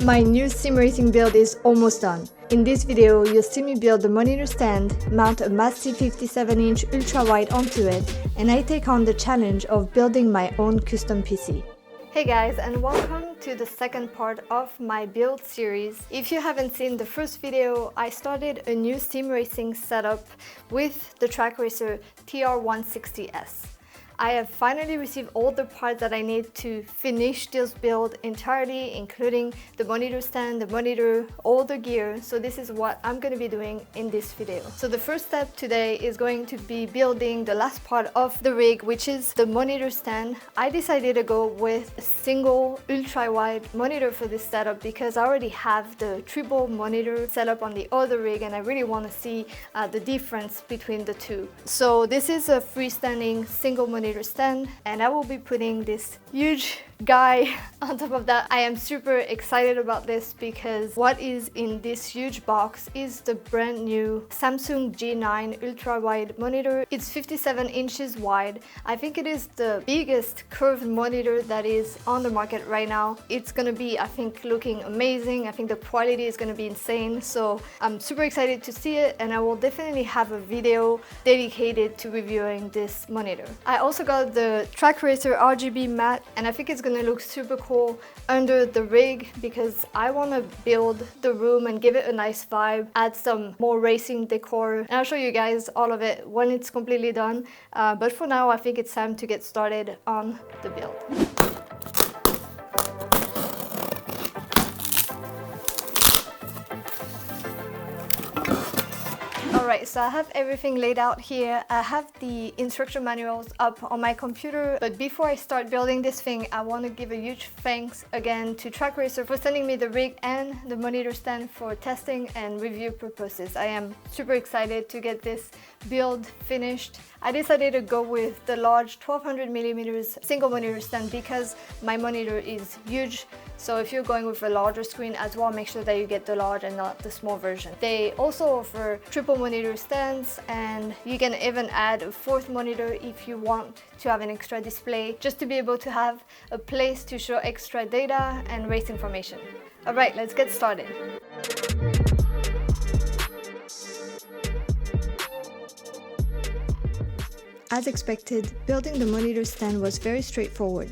My new sim racing build is almost done. In this video, you'll see me build the monitor stand, mount a massive 57-inch ultra-wide onto it, and I take on the challenge of building my own custom PC. Hey guys, and welcome to the second part of my build series. If you haven't seen the first video, I started a new sim racing setup with the trakracer TR160S. I have finally received all the parts that I need to finish this build entirely, including the monitor stand, the monitor, all the gear. So this is what I'm going to be doing in this video. So the first step today is going to be building the last part of the rig, which is the monitor stand. I decided to go with a single ultra-wide monitor for this setup because I already have the triple monitor set up on the other rig and I really want to see the difference between the two. So this is a freestanding single monitor stand, and I will be putting this huge guy on top of that. I am super excited about this because what is in this huge box is the brand new Samsung G9 ultra-wide monitor. It's 57 inches wide. I think it is the biggest curved monitor that is on the market right now. It's gonna be, I think, looking amazing. I think the quality is gonna be insane. So I'm super excited to see it, and I will definitely have a video dedicated to reviewing this monitor. I also got the trakracer RGB mat, and I think it's gonna look super cool under the rig because I want to build the room and give it a nice vibe, add some more racing decor, and I'll show you guys all of it when it's completely done. But for now, I think it's time to get started on the build. Alright, so I have everything laid out here. I have the instruction manuals up on my computer, but before I start building this thing, I want to give a huge thanks again to trakracer for sending me the rig and the monitor stand for testing and review purposes. I am super excited to get this build finished. I decided to go with the large 1200mm single monitor stand because my monitor is huge. So if you're going with a larger screen as well, make sure that you get the large and not the small version. They also offer triple monitor stands, and you can even add a fourth monitor if you want to have an extra display, just to be able to have a place to show extra data and race information. Alright, let's get started. As expected, building the monitor stand was very straightforward.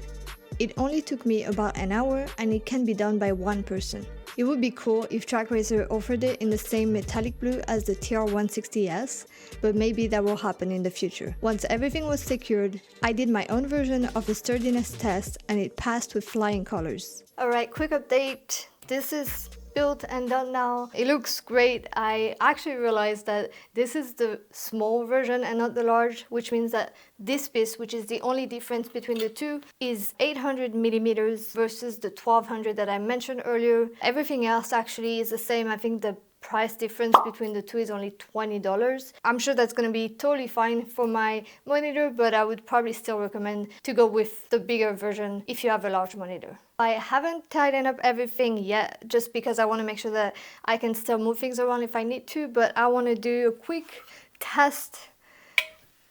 It only took me about an hour, and it can be done by one person. It would be cool if trakracer offered it in the same metallic blue as the TR160S, but maybe that will happen in the future. Once everything was secured, I did my own version of the sturdiness test and it passed with flying colors. Alright, quick update. This is built and done now. It looks great. I actually realized that this is the small version and not the large, which means that this piece, which is the only difference between the two, is 800mm versus the 1200 that I mentioned earlier. Everything else actually is the same. I think the price difference between the two is only $20. I'm sure that's going to be totally fine for my monitor, but I would probably still recommend to go with the bigger version if you have a large monitor. I haven't tightened up everything yet just because I want to make sure that I can still move things around if I need to, but I want to do a quick test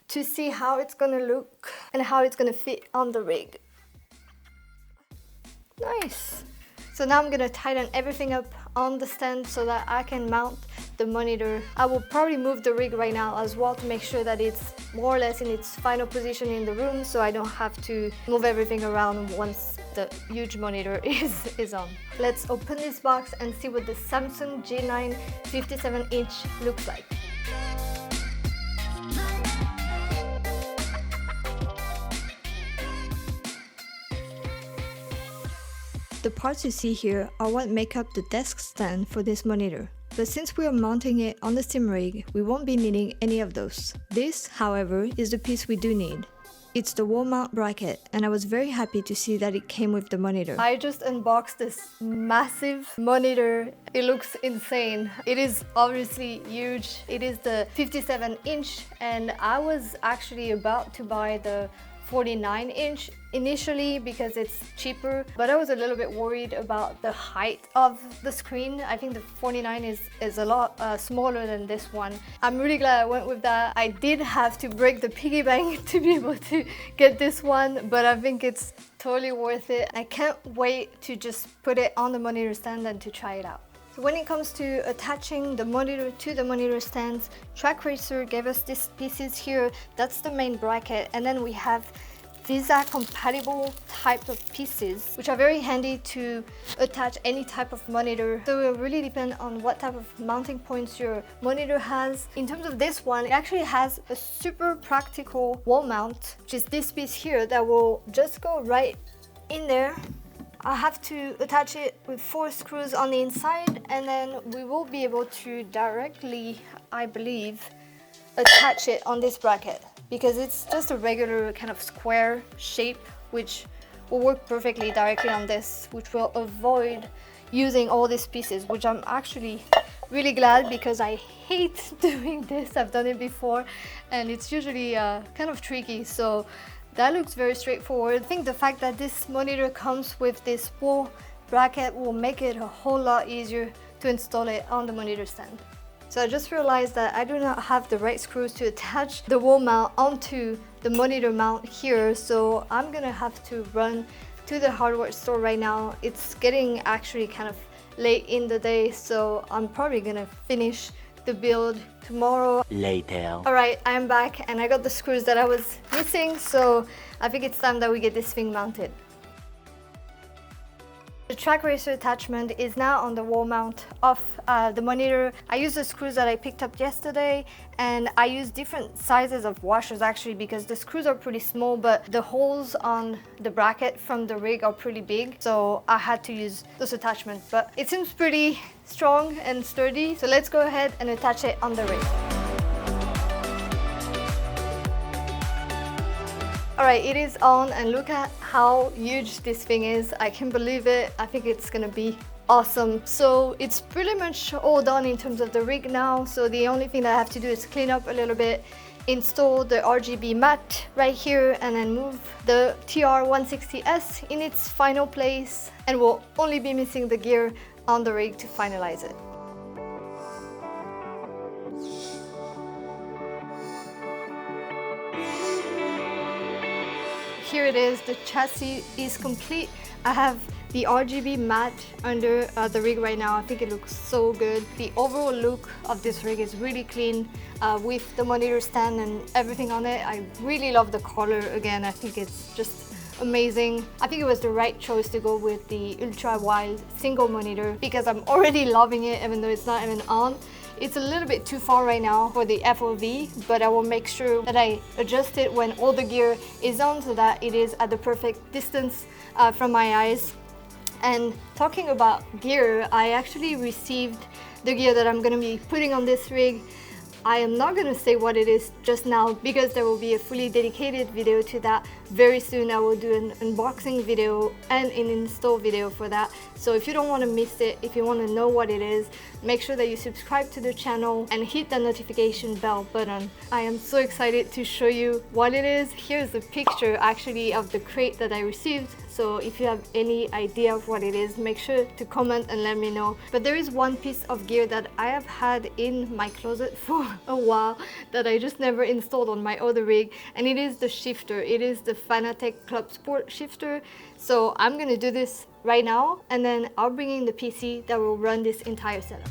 to see how it's going to look and how it's going to fit on the rig. Nice! So now I'm going to tighten everything up on the stand so that I can mount the monitor. I will probably move the rig right now as well to make sure that it's more or less in its final position in the room, so I don't have to move everything around once the huge monitor is on. Let's open this box and see what the Samsung G9 57-inch looks like. The parts you see here are what make up the desk stand for this monitor. But since we are mounting it on the sim rig, we won't be needing any of those. This, however, is the piece we do need. It's the wall mount bracket, and I was very happy to see that it came with the monitor. I just unboxed this massive monitor. It looks insane. It is obviously huge. It is the 57-inch, and I was actually about to buy the 49-inch initially because it's cheaper, but I was a little bit worried about the height of the screen. I think the 49 is a lot smaller than this one. I'm really glad I went with that. I did have to break the piggy bank to be able to get this one, but I think it's totally worth it. I can't wait to just put it on the monitor stand and to try it out. So when it comes to attaching the monitor to the monitor stands, trakracer gave us these pieces here. That's the main bracket, and then we have VISA compatible type of pieces, which are very handy to attach any type of monitor. So it will really depend on what type of mounting points your monitor has. In terms of this one, it actually has a super practical wall mount, which is this piece here that will just go right in there. I have to attach it with 4 screws on the inside, and then we will be able to directly, I believe, attach it on this bracket, because it's just a regular kind of square shape, which will work perfectly directly on this, which will avoid using all these pieces, which I'm actually really glad, because I hate doing this. I've done it before and it's usually kind of tricky. So that looks very straightforward. I think the fact that this monitor comes with this wall bracket will make it a whole lot easier to install it on the monitor stand. So I just realized that I do not have the right screws to attach the wall mount onto the monitor mount here, so I'm gonna have to run to the hardware store right now. It's getting actually kind of late in the day, so I'm probably gonna finish the build tomorrow. Later. Alright, I'm back and I got the screws that I was missing, so I think it's time that we get this thing mounted. The trakracer attachment is now on the wall mount of the monitor. I used the screws that I picked up yesterday, and I used different sizes of washers actually, because the screws are pretty small, but the holes on the bracket from the rig are pretty big, so I had to use those attachments. But it seems pretty strong and sturdy, so let's go ahead and attach it on the rig. Alright, it is on, and look at how huge this thing is. I can't believe it. I think it's gonna be awesome. So it's pretty much all done in terms of the rig now. So the only thing that I have to do is clean up a little bit, install the RGB mat right here, and then move the TR160S in its final place. And we'll only be missing the gear on the rig to finalize it. Here it is, the chassis is complete. I have the RGB mat under the rig right now. I think it looks so good. The overall look of this rig is really clean with the monitor stand and everything on it. I really love the color. Again, I think it's just amazing. I think it was the right choice to go with the ultra wide single monitor, because I'm already loving it even though it's not even on. It's a little bit too far right now for the FOV, but I will make sure that I adjust it when all the gear is on so that it is at the perfect distance from my eyes. And talking about gear, I actually received the gear that I'm going to be putting on this rig. I am not going to say what it is just now, because there will be a fully dedicated video to that very soon. I will do an unboxing video and an install video for that. So if you don't want to miss it, if you want to know what it is, make sure that you subscribe to the channel and hit the notification bell button. I am so excited to show you what it is. Here's a picture actually of the crate that I received. So if you have any idea of what it is, make sure to comment and let me know. But there is one piece of gear that I have had in my closet for a while that I just never installed on my other rig, and it is the shifter. It is the Fanatec Club Sport shifter. So I'm gonna do this right now, and then I'll bring in the PC that will run this entire setup.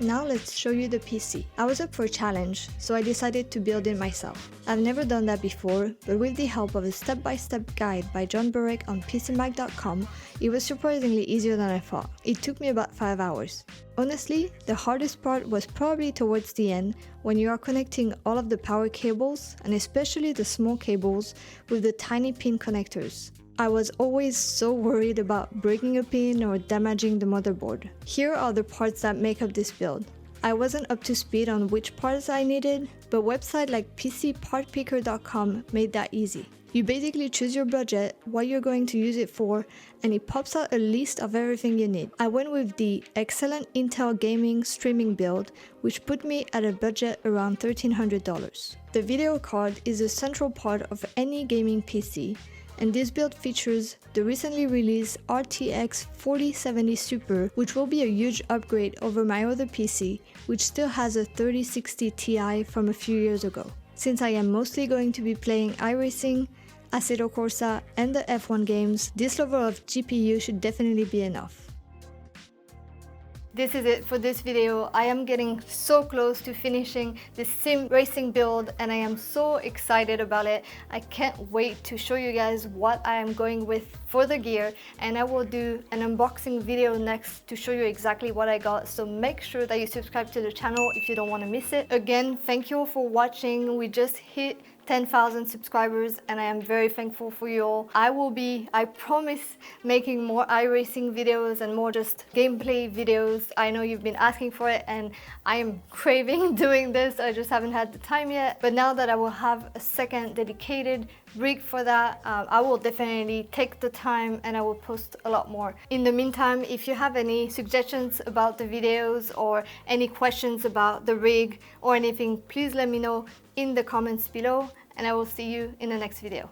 Now let's show you the PC. I was up for a challenge, so I decided to build it myself. I've never done that before, but with the help of a step-by-step guide by John Burek on PCMag.com, it was surprisingly easier than I thought. It took me about 5 hours. Honestly, the hardest part was probably towards the end, when you are connecting all of the power cables, and especially the small cables with the tiny pin connectors. I was always so worried about breaking a pin or damaging the motherboard. Here are the parts that make up this build. I wasn't up to speed on which parts I needed, but websites like PCPartPicker.com made that easy. You basically choose your budget, what you're going to use it for, and it pops out a list of everything you need. I went with the excellent Intel gaming streaming build, which put me at a budget around $1,300. The video card is a central part of any gaming PC, and this build features the recently released RTX 4070 Super, which will be a huge upgrade over my other PC, which still has a 3060 Ti from a few years ago. Since I am mostly going to be playing iRacing, Assetto Corsa, and the F1 games, this level of GPU should definitely be enough. This is it for this video. I am getting so close to finishing this sim racing build and I am so excited about it. I can't wait to show you guys what I am going with for the gear, and I will do an unboxing video next to show you exactly what I got, so make sure that you subscribe to the channel if you don't want to miss it. Again, thank you all for watching. We just hit 10,000 subscribers and I am very thankful for you all. I promise, making more iRacing videos and more just gameplay videos. I know you've been asking for it and I am craving doing this. I just haven't had the time yet. But now that I will have a second dedicated rig for that, I will definitely take the time and I will post a lot more. In the meantime, if you have any suggestions about the videos or any questions about the rig or anything, please let me know in the comments below, and I will see you in the next video.